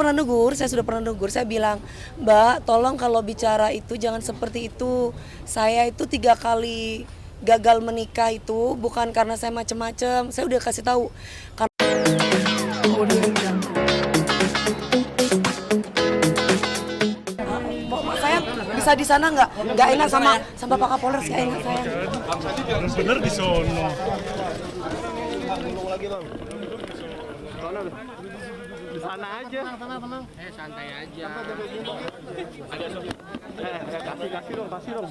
pernah negur, saya bilang, Mbak, tolong kalau bicara itu jangan seperti itu. Saya itu 3 kali gagal menikah itu bukan karena saya macem-macem. Saya udah kasih tahu. Saya bisa di sana nggak enak sama Pak Kapolres, nggak enak saya. Harus bener di sono. Di sana aja. Tenang. Santai aja. Kasih dong.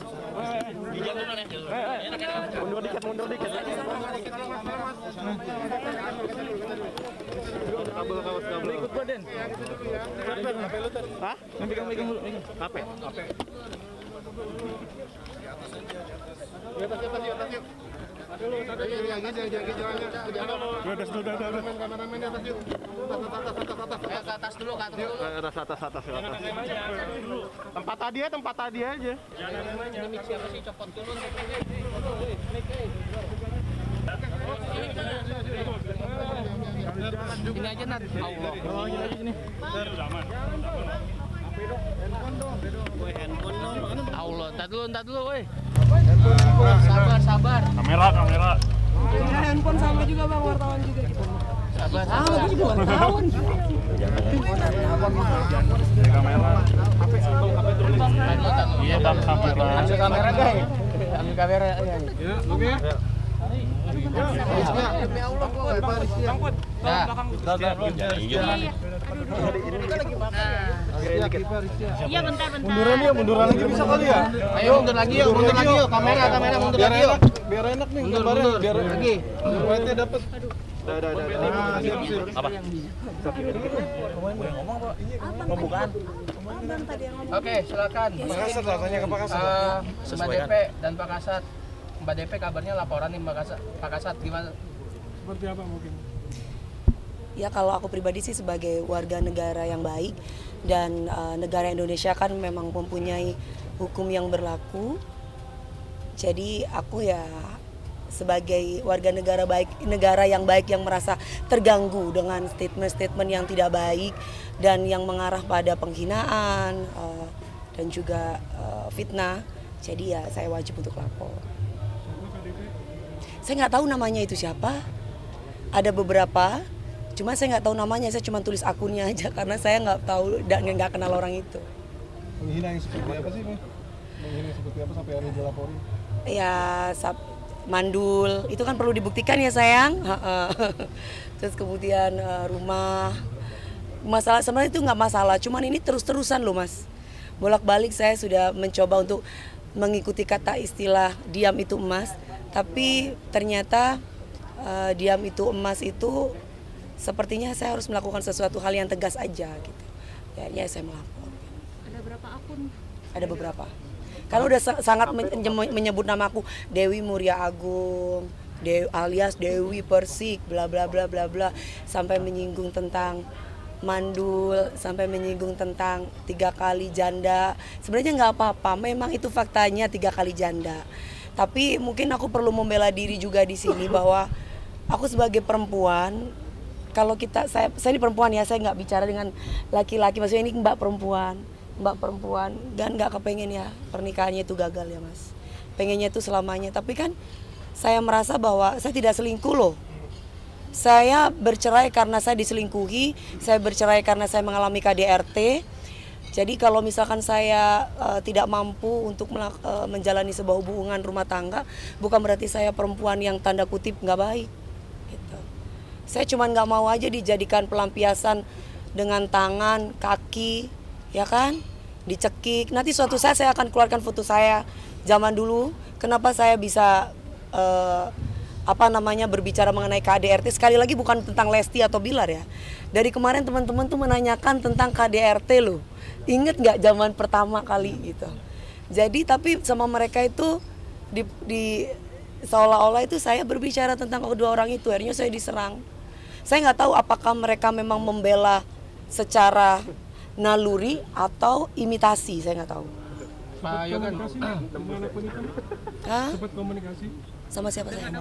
Mundur dikit. Kabel. Ikut gua, Den. Hah? Megang dulu. HP. Di atas yuk. Kameramen di atas yuk. Atas dulu. Atas. Tempat tadi aja. Ini mix siapa sih? Copot dulu. Ini aja Nat. Allah. Ini. Allah. Entar dulu, woi. Sabar. Kamera. Handphone sama juga Bang, wartawan juga. Sabar. Aku juga wartawan. Kamera. Iya, Bang, kamera. Ambil kamera, guys. Ambil kamera. Ya, oke. Demi Allah, Iya bentar. Munduran lagi bisa kali ya? Ayo mundur lagi yuk. Kamera mundur lagi yuk. Biar enak nih Mundur lagi. Duitnya dapat. Udah. Siap. Apa? Pembukaan. Oke, silakan. Makassar tanya ke Makassar. Mbak DP dan Pak Kasat. Mbak DP kabarnya laporan nih Pak Kasat gimana? Seperti apa mungkin? Ya kalau aku pribadi sih sebagai warga negara yang baik dan negara Indonesia kan memang mempunyai hukum yang berlaku. Jadi aku ya sebagai warga negara yang baik yang merasa terganggu dengan statement-statement yang tidak baik dan yang mengarah pada penghinaan dan juga fitnah. Jadi ya saya wajib untuk lapor. Saya nggak tahu namanya itu siapa. Ada beberapa, cuma saya nggak tahu namanya. Saya cuma tulis akunnya aja karena saya nggak tahu dan nggak kenal orang itu. Menghina yang seperti apa sih, Nih? Menghina yang seperti apa sampai hari dilaporin? Ya, mandul itu kan perlu dibuktikan ya sayang. Terus kemudian rumah, masalah sebenarnya itu nggak masalah, cuman ini terus-terusan loh Mas. Bolak-balik saya sudah mencoba untuk mengikuti kata istilah diam itu emas, tapi ternyata diam itu emas itu sepertinya saya harus melakukan sesuatu hal yang tegas aja gitu. Ya saya melapor. Ada berapa akun? Ada beberapa. Karena udah sangat menyebut nama aku Dewi Muria Agung, alias Dewi Persik, bla bla bla bla bla, sampai menyinggung tentang mandul, sampai menyinggung tentang 3 kali janda. Sebenarnya nggak apa-apa, memang itu faktanya 3 kali janda. Tapi mungkin aku perlu membela diri juga di sini bahwa aku sebagai perempuan, kalau saya ini perempuan ya, saya nggak bicara dengan laki-laki, maksudnya ini mbak perempuan dan nggak kepengen ya pernikahannya itu gagal ya Mas. Pengennya itu selamanya, tapi kan saya merasa bahwa saya tidak selingkuh loh. Saya bercerai karena saya diselingkuhi, saya bercerai karena saya mengalami KDRT. Jadi kalau misalkan saya tidak mampu untuk menjalani sebuah hubungan rumah tangga, bukan berarti saya perempuan yang tanda kutip nggak baik. Gitu. Saya cuma nggak mau aja dijadikan pelampiasan dengan tangan, kaki, ya kan, dicekik. Nanti suatu saat saya akan keluarkan foto saya zaman dulu. Kenapa saya bisa berbicara mengenai KDRT? Sekali lagi bukan tentang Lesti atau Bilar ya. Dari kemarin teman-teman tuh menanyakan tentang KDRT loh. Ingat nggak zaman pertama kali gitu. Jadi tapi sama mereka itu di seolah-olah itu saya berbicara tentang kedua orang itu. Akhirnya saya diserang. Saya nggak tahu apakah mereka memang membela secara naluri atau imitasi, saya nggak tahu. Pak Yogan, Sempat komunikasi? Sama siapa saya?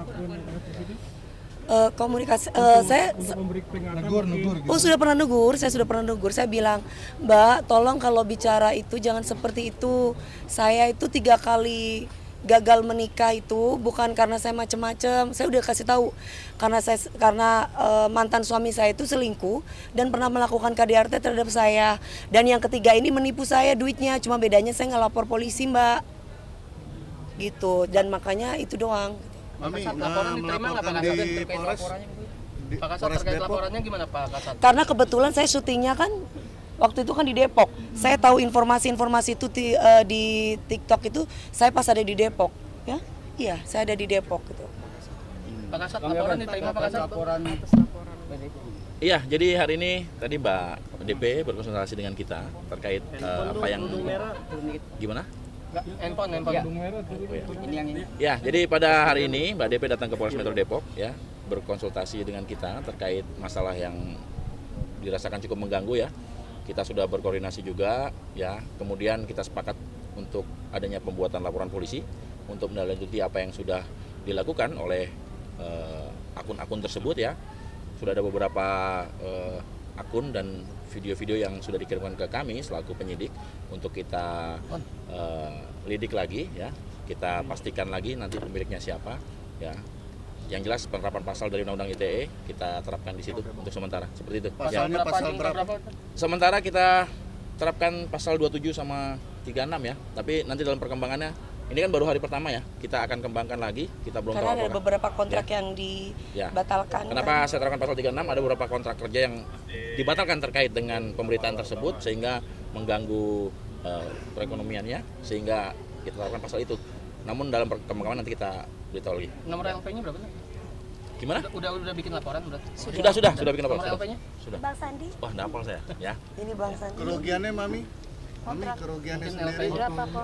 Komunikasi saya Negur gitu. oh sudah pernah negur, saya sudah pernah negur. Saya bilang, Mbak, tolong kalau bicara itu jangan seperti itu. Saya itu 3 kali gagal menikah itu bukan karena saya macem-macem. Saya udah kasih tahu karena mantan suami saya itu selingkuh dan pernah melakukan KDRT terhadap saya. Dan yang ketiga ini menipu saya duitnya. Cuma bedanya saya nggak lapor polisi, Mbak. Gitu. Dan makanya itu doang. Mami, Laporan diterima nggak Pak melaporkan Kasat di terkait Polres laporannya? di Pak Kasat Polres terkait Depok. laporannya gimana Pak Kasat? Karena kebetulan saya syutingnya kan waktu itu kan di Depok. Saya tahu informasi-informasi itu di TikTok itu saya pas ada di Depok, ya. Iya, saya ada di Depok gitu. Pak Kasat laporan diterima Pak Kasat? Iya, jadi hari ini tadi Mbak DP berkonsultasi dengan kita terkait apa yang gimana? Handphone. Ya, jadi pada hari ini Mbak DP datang ke Polres Metro Depok ya, berkonsultasi dengan kita terkait masalah yang dirasakan cukup mengganggu ya. Kita sudah berkoordinasi juga ya, kemudian kita sepakat untuk adanya pembuatan laporan polisi untuk menindaklanjuti apa yang sudah dilakukan oleh akun-akun tersebut ya. Sudah ada beberapa akun dan video-video yang sudah dikirimkan ke kami selaku penyidik untuk kita lidik lagi ya, kita pastikan lagi nanti pemiliknya siapa ya. Yang jelas penerapan pasal dari Undang-Undang ITE kita terapkan di situ untuk sementara seperti itu. Pasalnya pasal berapa? Sementara kita terapkan pasal 27 sama 36 ya, tapi nanti dalam perkembangannya ini kan baru hari pertama ya, kita akan kembangkan lagi, kita belum tahu Karena ada apakah. beberapa kontrak Ya. yang dibatalkan. Kenapa saya terapkan pasal 36? Ada beberapa kontrak kerja yang dibatalkan terkait dengan pemberitaan tersebut sehingga mengganggu perekonomiannya, sehingga kita terapkan pasal itu. Namun dalam perkembangan nanti kita beritahu lagi. Nomor LP-nya berapa? Gimana? Udah bikin laporan berarti? Sudah bikin apa? Nomor Sudah. LP-nya? Sudah. Bang Sandi, Wah, enggak hafal saya ya. ini Bang Sandi. Kerugiannya Mami? Mami kerugiannya sendiri?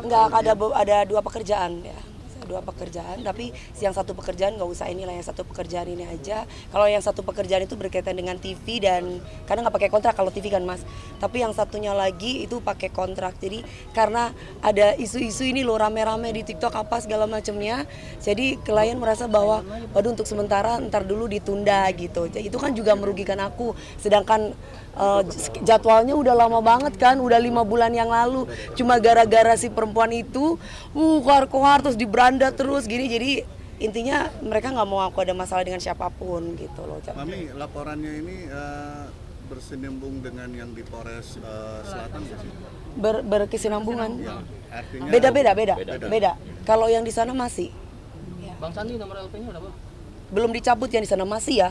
Enggak, ada 2 pekerjaan ya. 2 pekerjaan, tapi yang satu pekerjaan nggak usah inilah, yang satu pekerjaan ini aja. Kalau yang satu pekerjaan itu berkaitan dengan TV dan karena nggak pakai kontrak kalau TV kan Mas. Tapi yang satunya lagi itu pakai kontrak. Jadi karena ada isu-isu ini loh rame-rame di TikTok apa segala macamnya. Jadi klien merasa bahwa waduh untuk sementara ntar dulu ditunda gitu. Jadi itu kan juga merugikan aku. Sedangkan jadwalnya udah lama banget kan, udah 5 bulan yang lalu. Cuma gara-gara si perempuan itu kohar-kohar terus diberanda terus gini. Jadi intinya mereka nggak mau aku ada masalah dengan siapapun gitu loh. Mami, laporannya ini bersinambung dengan yang di Polres Selatan nggak sih? Berkesinambungan. Ya, artinya Beda. Kalau yang di sana masih Bang Sandi nomor LP-nya berapa? belum dicabut, yang di sana masih ya.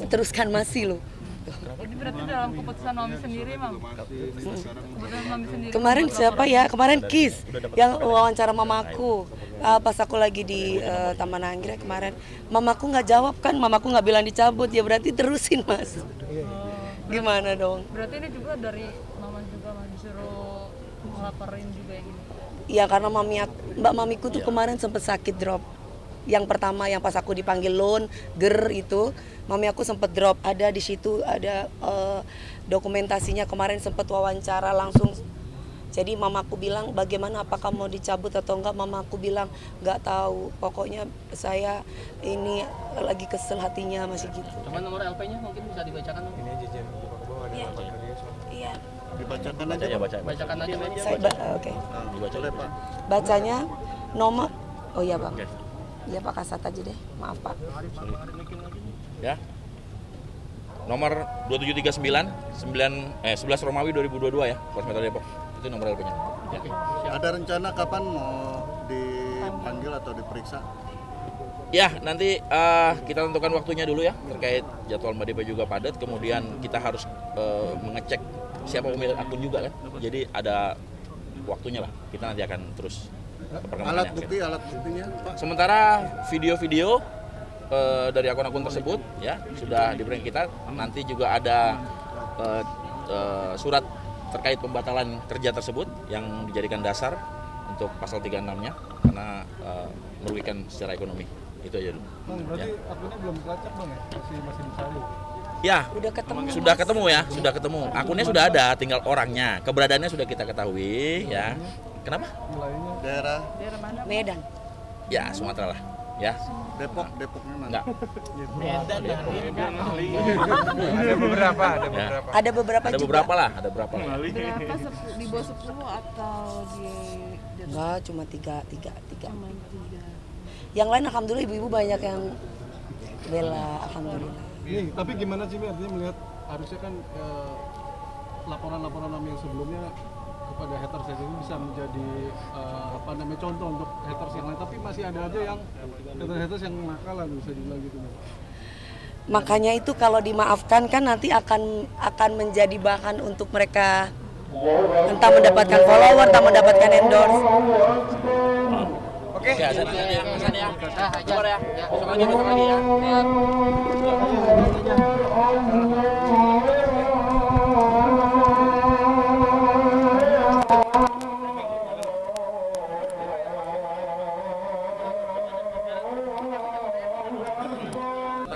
Teruskan masih loh. Jadi berarti dalam keputusan Mami sendiri, Mam? Keputusan Mami sendiri. Kemarin siapa ya? Kemarin Kis yang wawancara mamaku. Pas aku lagi di Taman Anggrek kemarin, mamaku nggak jawab kan, mamaku nggak bilang dicabut, ya berarti terusin Mas. Gimana dong? Berarti ini juga dari Mama juga Mas disuruh ngelaporin juga yang ini. Iya karena mbak mamiku tuh kemarin sempet sakit drop. Yang pertama yang pas aku dipanggil loan itu, mami aku sempet drop. Ada di situ ada dokumentasinya, kemarin sempet wawancara langsung. Jadi mamaku bilang bagaimana, apakah mau dicabut atau enggak? Mamaku bilang nggak tahu. Pokoknya saya ini lagi kesel hatinya masih gitu. Cuman nomor LP-nya mungkin bisa dibacakan. Iya. dibacakan aja. Baca, baca. Bacakan aja Bang. Oke. Dibaca Boleh Pak. Bacanya nomor. Oh iya Bang. Oke. Iya Pak, Kasat aja deh. Maaf Pak. Ya. Nomor 2739 11 Romawi 2022 ya, Polres Metro Depok. Itu nomor LP-nya. Ya. Ada rencana kapan mau dipanggil atau diperiksa? Ya, nanti kita tentukan waktunya dulu ya, terkait jadwal Mbak Depa juga padat. Kemudian kita harus mengecek siapa pemilik akun juga kan. Jadi ada waktunya lah. Kita nanti akan terus Alat buktinya Pak. Sementara video-video dari akun-akun tersebut ya sudah diberikan kita. Nanti juga ada surat terkait pembatalan kerja tersebut yang dijadikan dasar untuk pasal 36-nya karena merugikan secara ekonomi. Itu aja dulu. Bang, berarti akunnya belum dilacak Bang ya? Masih dicari. Ya, Udah ketemu. sudah ketemu ya, sudah ketemu. Akunnya sudah ada, tinggal orangnya. Keberadaannya sudah kita ketahui ya. Kenapa? Wilayahnya Daerah Daerah mana? Medan. Ya, Sumatera lah. ya. Depoknya mana? Enggak. Ya. Ada beberapa Ada juga. beberapa lah, ada beberapa lah. Berapa di bawah 10 atau di Enggak, cuma tiga. cuma 3? Yang lain alhamdulillah ibu-ibu banyak yang bela, alhamdulillah. Nih, tapi gimana sih Mi, artinya melihat harusnya kan laporan-laporan yang sebelumnya kepada haters ini bisa menjadi contoh untuk haters yang lain, tapi masih ada aja yang haters yang nakalan bisa dibilang gitu. Makanya itu kalau dimaafkan kan nanti akan menjadi bahan untuk mereka entah mendapatkan follower, entah mendapatkan endorse. Oke, ya, sana ya. Keluar ya. Besok lagi ya.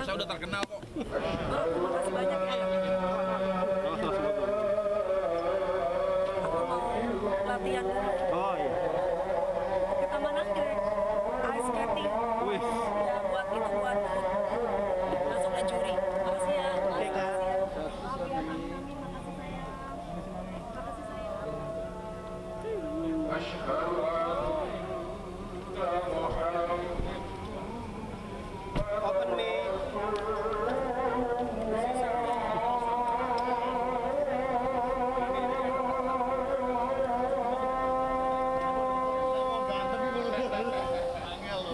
Saya udah terkenal kok. Makasih banyak ya. Aku mau latihan dulu. Oh iya. Ke Taman Anggrek, ice skating. Ya buat masuk ke juri. Makasih ya. Makasih ya. Maaf ya, Amin, makasih sayang. Makasih sayang.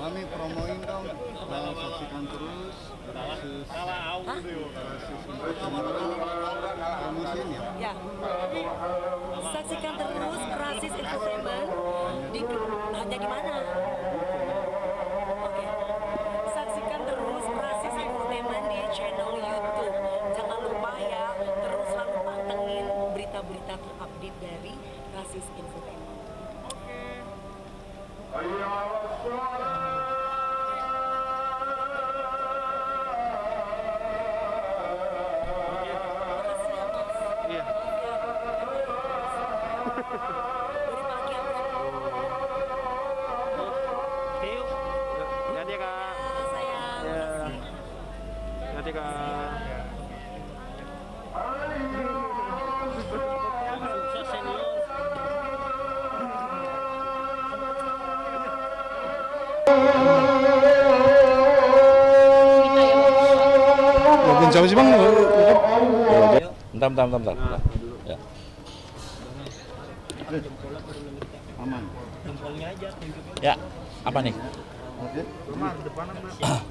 Mami promoin dong, saksikan terus Rasis promosiin ya. Ya. Saksikan terus Rasis Entertainment hanya di mana? Oke. Saksikan terus Rasis Entertainment di channel YouTube. Jangan lupa ya, terus selalu pantengin berita-berita terupdate dari Rasis Entertainment. Makasih ya, Mas. Iya. Dari pagi aku Jadi Kak. sayang. Makasih. Jadi Kak. Mungkin siapa sih Bang? Bentar. Ya. Aman. Ya, apa nih? Oke.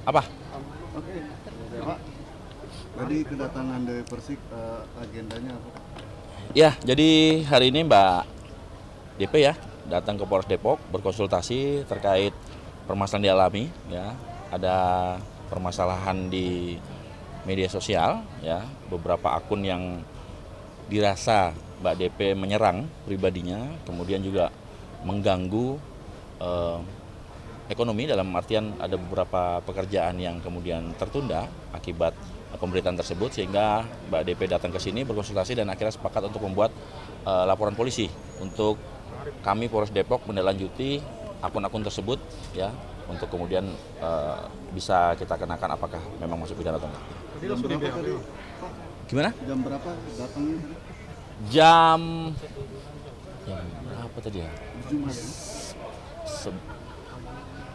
Apa? Oke. Pak. Tadi kedatangan dari Persik, agendanya apa? Ya, jadi hari ini Mbak DP ya datang ke Polres Depok berkonsultasi terkait permasalahan dialami ya. Ada permasalahan di media sosial ya, beberapa akun yang dirasa Mbak DP menyerang pribadinya, kemudian juga mengganggu ekonomi, dalam artian ada beberapa pekerjaan yang kemudian tertunda akibat pemberitaan tersebut, sehingga Mbak DP datang ke sini berkonsultasi dan akhirnya sepakat untuk membuat laporan polisi untuk kami Polres Depok menindaklanjuti akun-akun tersebut ya, untuk kemudian bisa kita kenakan apakah memang masuk pidana atau enggak. Jam berapa tadi? Gimana? Jam berapa datangnya? Jam berapa tadi ya? Jumat ya?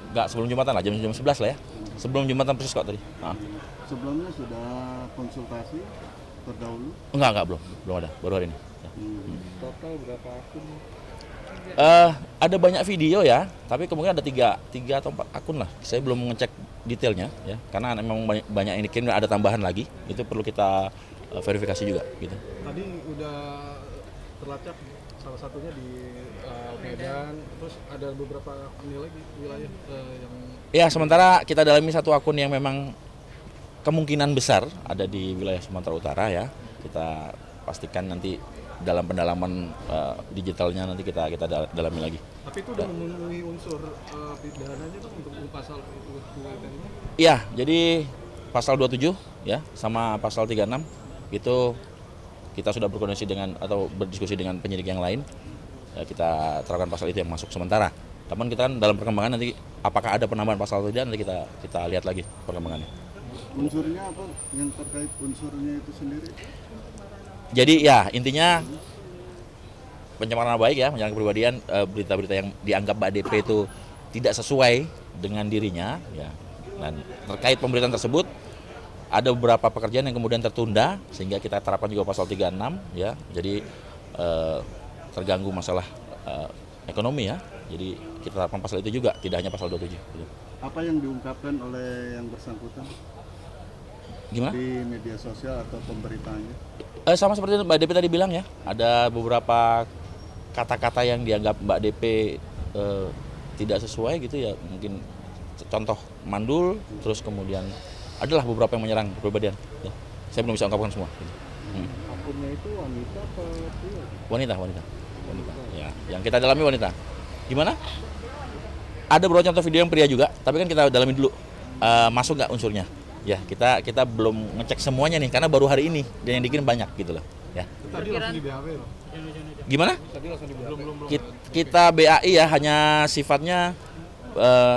Enggak, sebelum Jumatan lah, jam 11 lah ya. Sebelum Jumatan persis kok tadi. Sebelumnya sudah konsultasi terdahulu? Enggak, belum ada, baru hari ini. Ya. Total berapa akun? Ada banyak video ya, tapi kemungkinan ada tiga atau 4 akun lah. Saya belum mengecek detailnya ya, karena memang banyak yang dikirim dan ada tambahan lagi. Itu perlu kita verifikasi juga gitu. Tadi udah terlacak salah satunya di Medan, terus ada beberapa nilai di wilayah yang Ya, sementara kita dalami satu akun yang memang kemungkinan besar ada di wilayah Sumatera Utara ya. Kita pastikan nanti dalam pendalaman digitalnya nanti kita dalami lagi. tapi itu udah memenuhi unsur pidananya tuh untuk pasal ini. Iya, jadi pasal 27 ya sama pasal 36 itu kita sudah berkoordinasi dengan atau berdiskusi dengan penyidik yang lain. Ya, kita terapkan pasal itu yang masuk sementara Namun kita kan dalam perkembangan nanti apakah ada penambahan pasal atau tidak nanti kita lihat lagi perkembangannya. Unsurnya apa yang terkait unsurnya itu sendiri? Jadi ya intinya pencemaran nama baik ya, menyerang kepribadian, berita-berita yang dianggap Mbak DP itu tidak sesuai dengan dirinya ya. Dan terkait pemberitaan tersebut ada beberapa pekerjaan yang kemudian tertunda sehingga kita terapkan juga pasal 36 ya. Jadi terganggu masalah ekonomi ya. Jadi kita terapkan pasal itu juga, tidak hanya pasal 27 gitu. Apa yang diungkapkan oleh yang bersangkutan Gimana? di media sosial atau pemberitaannya? Sama seperti Mbak DP tadi bilang ya, ada beberapa kata-kata yang dianggap Mbak DP tidak sesuai gitu ya, mungkin contoh mandul, terus kemudian adalah beberapa yang menyerang kepribadian. Ya. Saya belum bisa ungkapkan semua. Gitu. Akunnya itu wanita apa pria? Wanita. Ya, yang kita dalami wanita. Gimana? Ada beberapa contoh video yang pria juga, tapi kan kita dalami dulu masuk nggak unsurnya. Ya, kita belum ngecek semuanya nih karena baru hari ini dan yang dikirim banyak gitu loh. Ya. Tadi langsung di BAP loh. Gimana? Tadi langsung di BAP. Kita BAI ya hanya sifatnya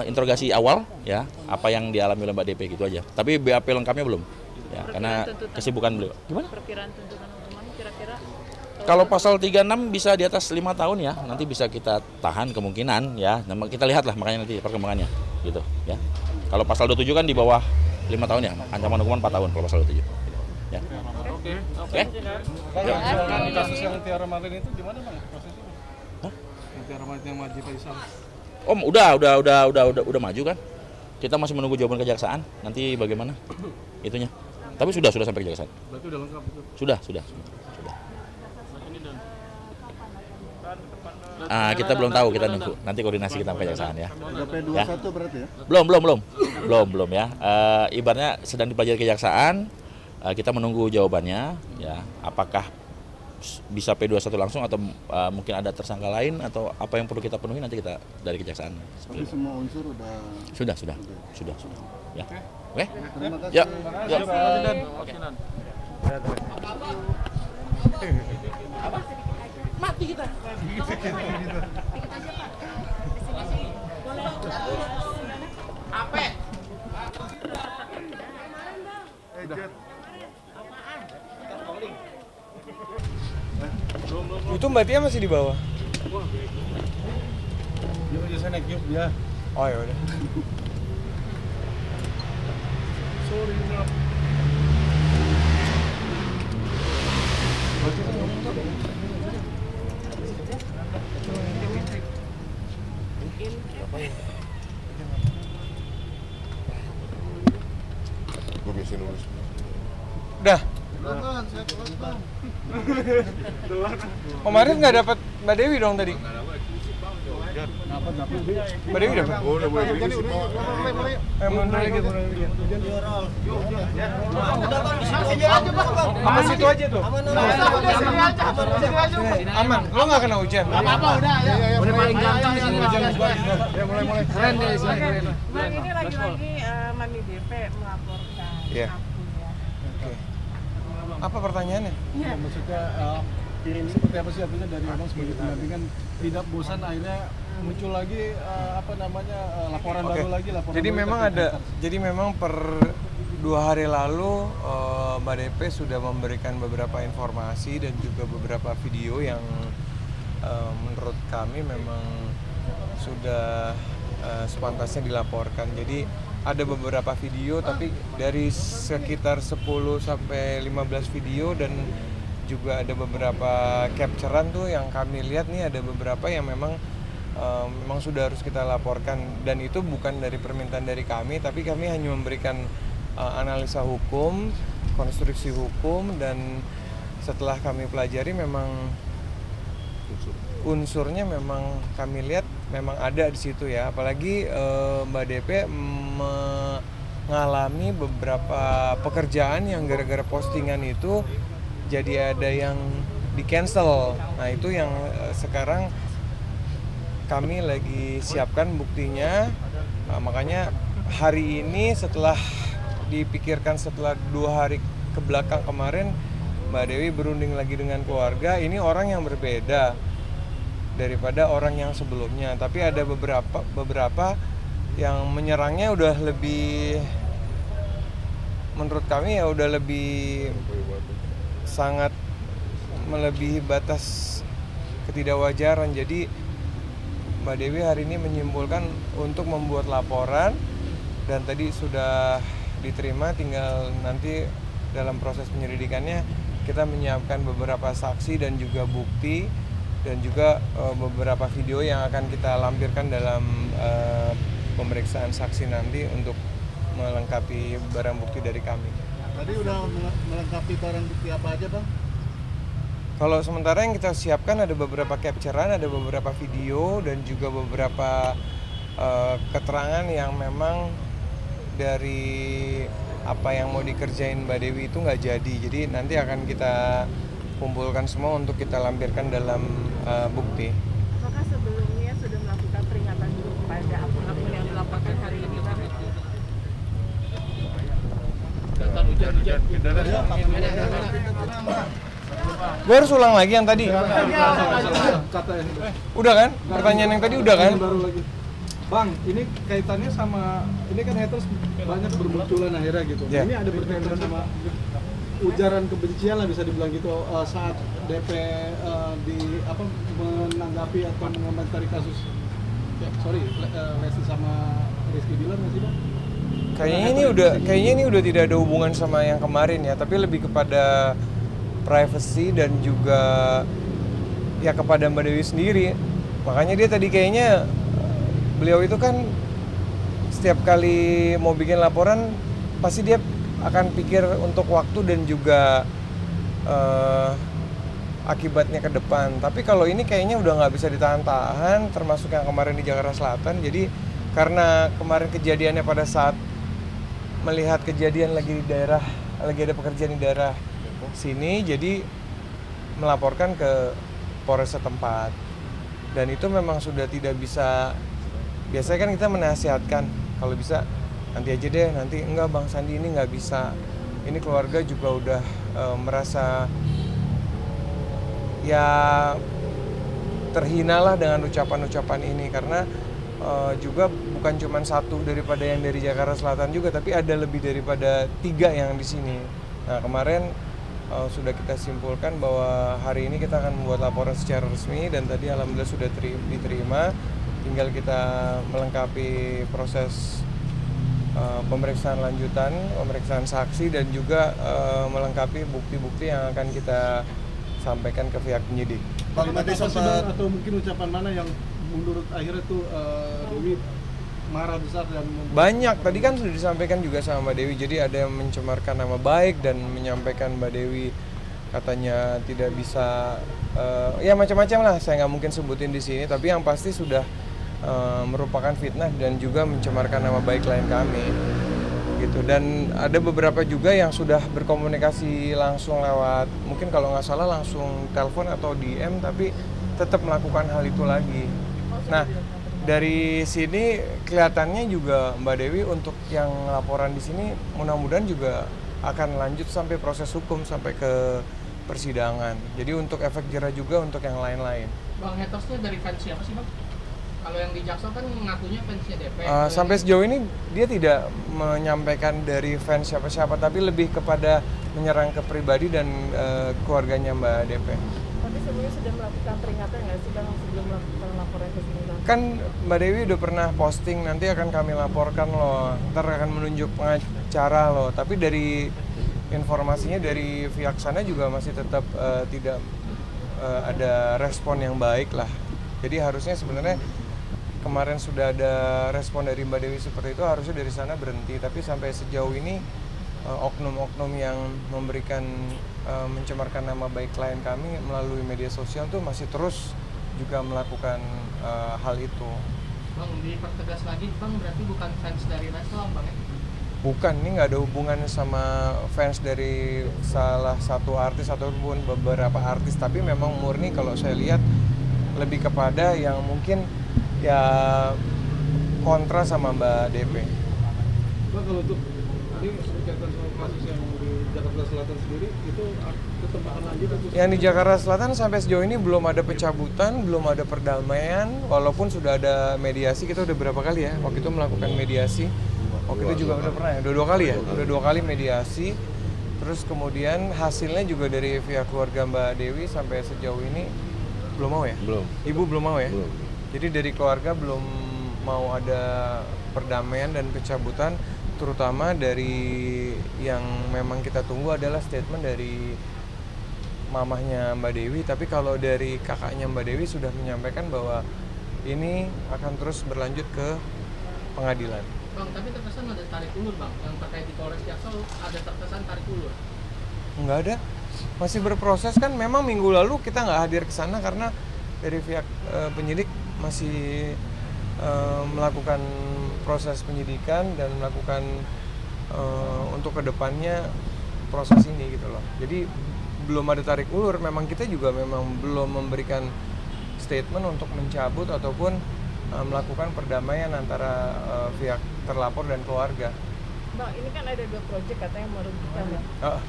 interogasi awal ya, apa yang dialami oleh Mbak DP gitu aja. Tapi BAP lengkapnya belum. Ya, karena kesibukan beliau. Gimana? Perkiraan tuntutan hukuman kira-kira Kalau pasal 36 bisa di atas 5 tahun ya, nanti bisa kita tahan kemungkinan ya. Nah, kita lihat lah makanya nanti perkembangannya gitu ya. Kalau pasal 27 kan di bawah 5 tahun ya, ancaman hukuman 4 tahun kalau pasal 27. Ya. Oke. Di kasus yang Tiara Marlin itu gimana Bang prosesnya? Hah? Yang Tiara Marlin yang Maji Faisal. Om, udah maju kan? Kita masih menunggu jawaban kejaksaan. Nanti bagaimana itunya? Tapi sudah sampai kejaksaan. Berarti udah lengkap itu. Sudah. Kita belum tahu, kita nunggu. Nanti koordinasi kita sama kejaksaan ya. Udah P21 berarti ya? Belum ya. Ibaratnya sedang dipelajari kejaksaan. Kita menunggu jawabannya ya. Apakah bisa P21 langsung atau mungkin ada tersangka lain atau apa yang perlu kita penuhi nanti kita dari kejaksaan. Tapi semua unsur udah. Sudah. Ya. Oke. Terima kasih. Yuk. Itu Mbak Tia masih di bawah. Yuk, saya naik yuk ya. Oh ya udah. Sorry, Nak. Gue biasa nulis. Udah. Silakan, saya kelas Bang. Kemarin nggak dapat Mbak Dewi dong tadi. Dapat. Mbak Dewi dapat. Oh, udah boleh gitu sih, Pak. Mundur lagi. Apa situ aja tuh? Aman. Lo nggak kena hujan. Udah paling gampang sih hujan. Ya mulai. Keren deh sih. Bang, ini lagi-lagi Mami DP melaporkan Iya. aku ya. Oke. Apa pertanyaannya? Ya, maksudnya seperti apa sih artinya dari Abang sebagai pendampingan tidak bosan akhirnya muncul lagi laporan Oke. baru lagi laporan. Jadi baru memang terkait ada. haters. Jadi memang per 2 hari lalu Mbak DP sudah memberikan beberapa informasi dan juga beberapa video yang menurut kami memang sudah sepantasnya dilaporkan. Jadi ada beberapa video tapi dari sekitar 10 sampai 15 video dan juga ada beberapa capturean tuh yang kami lihat nih ada beberapa yang memang sudah harus kita laporkan dan itu bukan dari permintaan dari kami tapi kami hanya memberikan analisa hukum, konstruksi hukum dan setelah kami pelajari memang unsurnya memang kami lihat memang ada di situ ya apalagi Mbak DP mengalami beberapa pekerjaan yang gara-gara postingan itu jadi ada yang di cancel. Nah itu yang sekarang kami lagi siapkan buktinya. Makanya hari ini setelah dipikirkan setelah 2 hari ke belakang kemarin Mbak Dewi berunding lagi dengan keluarga. Ini orang yang berbeda daripada orang yang sebelumnya. Tapi ada beberapa yang menyerangnya udah lebih, menurut kami ya udah lebih sangat melebihi batas ketidakwajaran. Jadi Mbak Dewi hari ini menyimpulkan untuk membuat laporan dan tadi sudah diterima, tinggal nanti dalam proses penyelidikannya kita menyiapkan beberapa saksi dan juga bukti dan juga beberapa video yang akan kita lampirkan dalam pemeriksaan saksi nanti untuk melengkapi barang bukti dari kami. Tadi udah melengkapi barang bukti apa aja, Bang? Kalau sementara yang kita siapkan ada beberapa capturean, ada beberapa video dan juga beberapa keterangan yang memang dari apa yang mau dikerjain Mbak Dewi itu nggak jadi. Jadi nanti akan kita kumpulkan semua untuk kita lampirkan dalam bukti. Apakah sebelumnya sudah melakukan peringatan dulu kepada akun-akun yang dilaporkan hari ini, Bang? Hujan. Gue harus ulang lagi yang tadi. Udah kan? Pertanyaan yang tadi udah kan? Baru lagi. Bang, ini kaitannya sama, ini kan haters banyak bermunculan akhirnya gitu. Yeah. Ini ada berkaitan sama ujaran kebencian lah bisa dibilang gitu saat DP menanggapi atau mengomentari kasus Lesti sama Rizky Bilar nggak sih, Bang? Kayaknya ini udah tidak ada hubungan sama yang kemarin ya, tapi lebih kepada privacy dan juga ya kepada Mbak Dewi sendiri. Makanya dia tadi kayaknya beliau itu kan setiap kali mau bikin laporan pasti dia akan pikir untuk waktu dan juga akibatnya ke depan. Tapi kalau ini kayaknya udah nggak bisa ditahan-tahan, termasuk yang kemarin di Jakarta Selatan. Jadi karena kemarin kejadiannya pada saat melihat kejadian lagi ada pekerjaan di daerah sini, jadi melaporkan ke Polres setempat. Dan itu memang sudah tidak bisa. Biasanya kan kita menasihatkan kalau bisa nanti aja deh, nanti enggak Bang Sandi ini nggak bisa. Ini keluarga juga udah merasa ya terhina lah dengan ucapan-ucapan ini, karena juga bukan cuma satu daripada yang dari Jakarta Selatan juga, tapi ada lebih daripada 3 yang di sini. Nah kemarin sudah kita simpulkan bahwa hari ini kita akan membuat laporan secara resmi dan tadi alhamdulillah sudah diterima. Tinggal kita melengkapi proses pemeriksaan lanjutan, pemeriksaan saksi dan juga melengkapi bukti-bukti yang akan kita sampaikan ke pihak penyidik. Bang, tadi sempat atau mungkin ucapan mana yang menurut akhirnya tuh Dewi marah besar dan banyak tadi kan sudah disampaikan juga sama Mbak Dewi. Jadi ada yang mencemarkan nama baik dan menyampaikan Mbak Dewi katanya tidak bisa ya macam-macam lah, saya nggak mungkin sebutin di sini, tapi yang pasti sudah merupakan fitnah dan juga mencemarkan nama baik klien kami gitu. Dan ada beberapa juga yang sudah berkomunikasi langsung lewat, mungkin kalau nggak salah langsung telepon atau DM, tapi tetap melakukan hal itu lagi. Nah dari sini kelihatannya juga Mbak Dewi untuk yang laporan di sini mudah-mudahan juga akan lanjut sampai proses hukum sampai ke persidangan. Jadi untuk efek jerah juga untuk yang lain-lain. Bang, hatersnya dari fans siapa sih, Bang? Kalau yang di Jaksel kan ngakunya fansnya DP. Sampai sejauh ini dia tidak menyampaikan dari fans siapa-siapa, tapi lebih kepada menyerang ke pribadi dan keluarganya Mbak DP. Tapi sebelumnya sudah melakukan peringatan nggak sih, Bang, sebelum melakukan laporan ke sini, Bang? Kan Mbak Dewi udah pernah posting, nanti akan kami laporkan loh, ntar akan menunjuk pengacara loh. Tapi dari informasinya dari pihak sana juga masih tetap tidak ada respon yang baik lah. Jadi harusnya sebenarnya kemarin sudah ada respon dari Mbak Dewi seperti itu, harusnya dari sana berhenti. Tapi sampai sejauh ini oknum-oknum yang memberikan mencemarkan nama baik klien kami melalui media sosial tuh masih terus juga melakukan hal itu. Bang, dipertegas lagi, Bang, berarti bukan fans dari Leslar, Bang ya? Bukan, ini nggak ada hubungan sama fans dari salah satu artis ataupun beberapa artis, tapi memang murni kalau saya lihat lebih kepada yang mungkin ya kontra sama Mbak DP. Bang, kalau untuk ini berkaitan sama kasus yang di Jakarta Selatan sendiri itu tetap akan lanjut atau Yang di Jakarta Selatan sampai sejauh ini belum ada pencabutan, belum ada perdamaian, walaupun sudah ada mediasi. Kita udah berapa kali ya waktu itu melakukan mediasi. Waktu itu juga udah pernah ya, dua kali ya, udah 2 kali mediasi. Terus kemudian hasilnya juga dari pihak keluarga Mbak Dewi sampai sejauh ini belum mau ya? Belum. Ibu belum mau ya? Belum. Jadi dari keluarga belum mau ada perdamaian dan pencabutan, terutama dari yang memang kita tunggu adalah statement dari mamahnya Mbak Dewi. Tapi kalau dari kakaknya Mbak Dewi sudah menyampaikan bahwa ini akan terus berlanjut ke pengadilan. Bang, tapi terkesan ada tarik ulur bang, yang terkait di Polres Jaksel ada terkesan tarik ulur. Nggak ada, masih berproses kan. Memang minggu lalu kita nggak hadir ke sana karena dari pihak penyidik masih melakukan proses penyidikan dan melakukan untuk kedepannya proses ini gitu loh. Jadi belum ada tarik ulur. Memang kita juga memang belum memberikan statement untuk mencabut ataupun melakukan perdamaian antara pihak terlapor dan keluarga. Bang, ini kan ada 2 proyek katanya merugikan ya.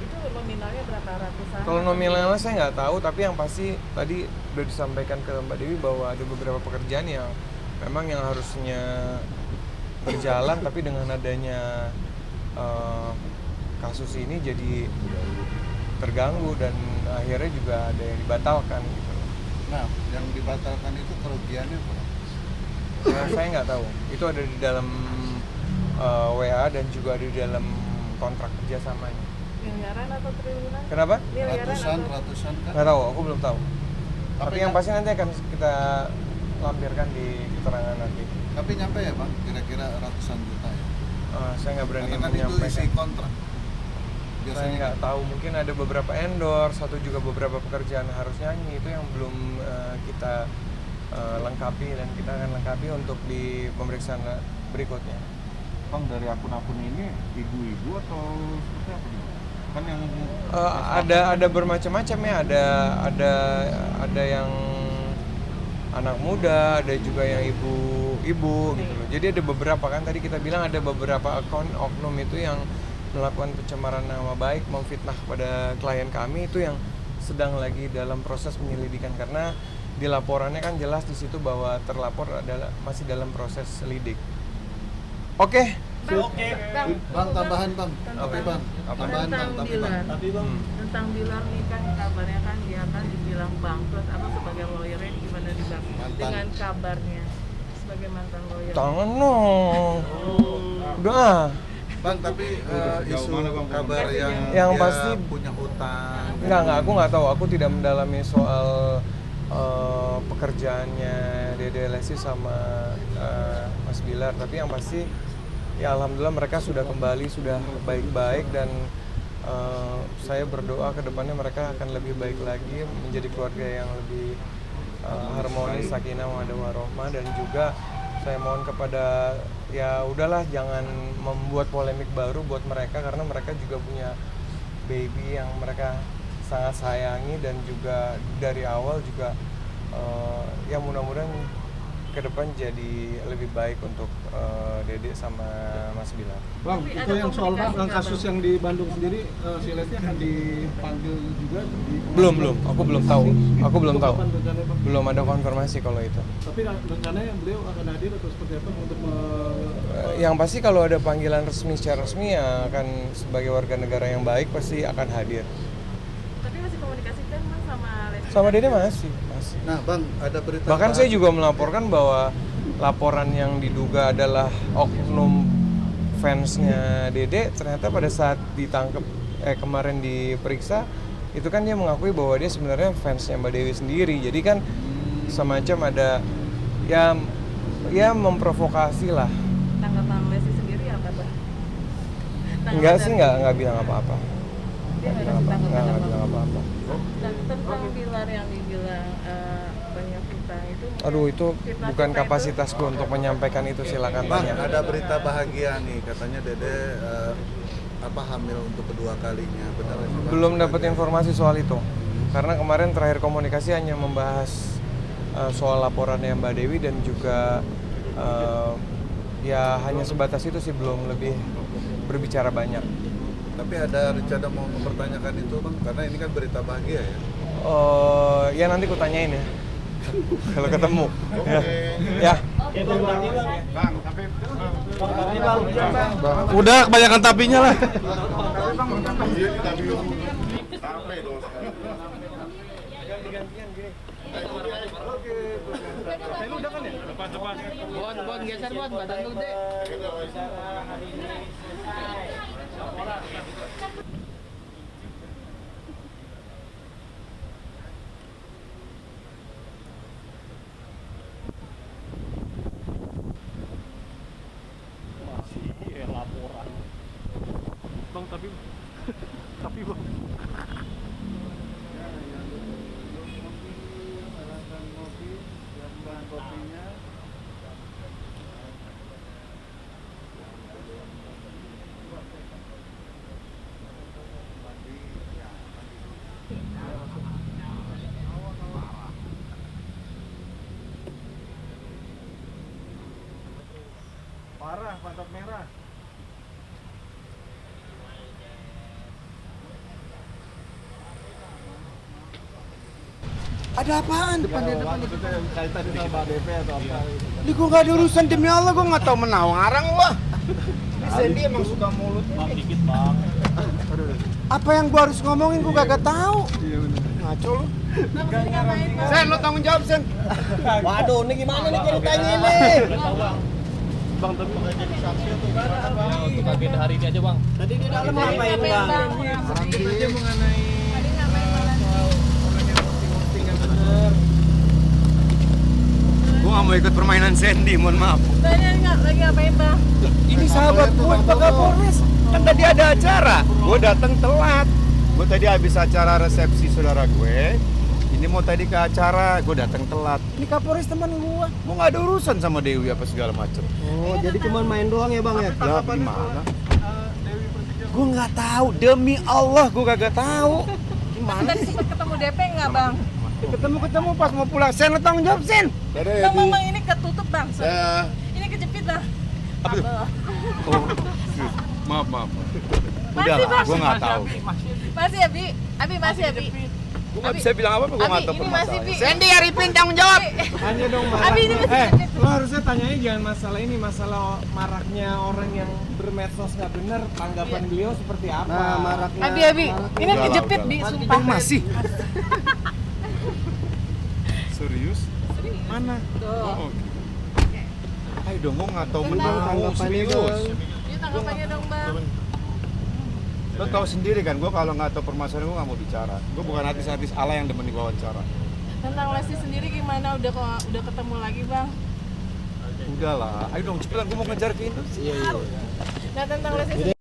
Itu nominalnya berapa ratusan? Kalau nominalnya saya nggak tahu, tapi yang pasti tadi udah disampaikan ke Mbak Dewi bahwa ada beberapa pekerjaan yang memang yang harusnya berjalan, tapi dengan adanya kasus ini jadi terganggu dan akhirnya juga ada yang dibatalkan gitu. Nah, yang dibatalkan itu kerugiannya berapa? Ya, saya nggak tahu. Itu ada di dalam WA dan juga ada di dalam kontrak kerjasamanya. Miliaran atau triliunan? Kenapa? Miliaran Ratusan atau... kan? Nggak tahu, aku belum tahu. Tapi yang pasti nanti akan kita lampirkan di keterangan nanti. Tapi nyampe ya Bang, kira-kira ratusan juta ya? Saya nggak berani Karena kan itu isi menyampaikan. kontrak. Saya nggak tahu, mungkin ada beberapa endorse, atau juga beberapa pekerjaan harus nyanyi, itu yang belum kita lengkapi dan kita akan lengkapi untuk di pemeriksaan berikutnya. Bang, dari akun-akun ini ibu-ibu atau seperti apa nih? Kan yang Ada bermacam-macam ya, ada yang anak muda, ada juga yang ibu gitu loh. Jadi ada beberapa kan, tadi kita bilang ada beberapa akun oknum itu yang melakukan pencemaran nama baik, memfitnah kepada klien kami, itu yang sedang lagi dalam proses penyelidikan karena di laporannya kan jelas di situ bahwa terlapor adalah masih dalam proses lidik. Oke. Bang, tambahan Bang. Apa Bang? Tambahan Bang, tapi Bang. Tentang Bilar nih kan kabarnya kan dia kan dibilang bangkrut. Apa sebagai lawyernya gimana di Bang? Dengan kabarnya sebagai mantan lawyer. Tangan no. Udah. Bang, tapi isu kabar yang Yang dia pasti punya utang. Enggak, aku nggak tahu. Aku tidak mendalami soal pekerjaannya Dede Lesti sama Mas Bilar. Tapi yang pasti, ya alhamdulillah mereka sudah kembali, sudah baik-baik dan saya berdoa ke depannya mereka akan lebih baik lagi, menjadi keluarga yang lebih harmonis, sakinah, mawaddah warahmah. Dan juga saya mohon kepada, ya udahlah jangan membuat polemik baru buat mereka karena mereka juga punya baby yang mereka sangat sayangi dan juga dari awal juga ya mudah-mudahan ke depan jadi lebih baik untuk Dede sama Mas Bilar. Bang, Tapi itu ada yang soal komunikasi yang nggak, kasus Bang? yang di Bandung sendiri, si Lesti akan dipanggil juga di Belum, aku belum tahu. Aku belum Itu tahu. kapan rencananya, Bang? Belum ada konfirmasi kalau itu. Tapi rencananya beliau akan hadir atau seperti apa untuk Yang pasti kalau ada panggilan resmi secara resmi ya akan sebagai warga negara yang baik pasti akan hadir. Tapi masih komunikasi kan Mas sama Lesti? Sama Dede masih. Nah, Bang, ada berita Bahkan saya juga melaporkan bahwa laporan yang diduga adalah oknum fansnya Dede ternyata pada saat ditangkap kemarin diperiksa itu kan dia mengakui bahwa dia sebenarnya fansnya Mbak Dewi sendiri. Jadi kan semacam ada ya memprovokasi lah. Tanggapan Lesti sendiri apa Bang? Enggak sih, enggak bilang apa-apa. Dia nggak Bilang kasih tanggapan Enggak apa? bilang apa-apa. Dan tentang Bilar yang dibilang banyak fitnah itu mungkin Aduh, itu fitnah bukan itu- kapasitasku untuk menyampaikan itu, silakan Bang, tanya. ada berita bahagia nih, katanya Dede hamil untuk kedua kalinya, benar? Belum dapat informasi soal itu. Karena kemarin terakhir komunikasi hanya membahas soal laporannya Mbak Dewi dan juga ya hanya sebatas itu sih, belum lebih berbicara banyak. Tapi ada rencana mau mempertanyakan itu bang, karena ini kan berita bahagia ya. Ya nanti ku tanyain ya. Kalau ketemu. Ya. Bang, tapi Udah kebanyakan tapinya lah. iya tapi sampai dong sekarang. Bon geser bon, badan lu gede. Bang, tapi bang. Parah, pantat merah. Ada apaan? Kaitan dengan Mbak DP atau apa? Ini gue gak ada urusan, demi Allah gue gak tau menawang arang wah. Ini Sandy emang suka mulut. Bang, dikit bang. Apa yang gue harus ngomongin gue kagak tahu. Iya bener. Ngaco lu. Sen, lo tanggung jawab Sen. Waduh, ini gimana nih ceritanya ini? Bang, tapi Untuk agenda hari ini aja bang. Tadi di dalam ngapain bang? aja mengenai Gue gak mau ikut permainan Sandy, mohon maaf. Lagi ngapain bang? Ini sahabat gue, Pak Kapolres. Kan tadi ada acara, gue datang telat. Gue tadi habis acara resepsi saudara gue. Ini mau tadi ke acara, gue datang telat. Ini Kapolres teman gue. Mau nggak ada urusan sama Dewi apa segala macem. Oh, jadi cuma main doang ya bang ya? Ya gimana? Gue nggak tahu, demi Allah gue kagak tahu. Gimana Tadi sih? sempat ketemu DP nggak bang? Ketemu pas mau pulang. Sen, lo tanggung jawab Sen. Bang, ini ketutup bang. Sorry. Ini kejepit bang. Kabel. Oh, maaf. Udah Masih, lah, Bang. gue nggak tahu. Masih ya Bi? Abi masih ya Bi? Gue nggak bisa bilang apa, gue nggak Abi, tahu ini masih Bi. permasalahan. Sandy, Arifin tanggung jawab. Tanya dong Abi ini masih kejepit. Lo harusnya tanyanya jangan masalah ini, masalah maraknya orang yang bermedsos nggak benar. Tanggapan beliau seperti apa? Nah, maraknya. Abi, ini kejepit Bi, sumpah. Masih. Serius? Mana? Oh, oke. Ayo dong, gue nggak tahu benar. Tanggapannya dong. Ini tanggapannya dong bang. Lo tau sendiri kan, gue kalau nggak tahu permasalahan gue nggak mau bicara. Gue bukan artis-artis ala yang demen diwawancara. Tentang Lesti sendiri gimana? Udah ketemu lagi bang? Udahlah, ayo dong cepetan, gue mau ngejar ke Indo. Nah tentang Lesti sendiri.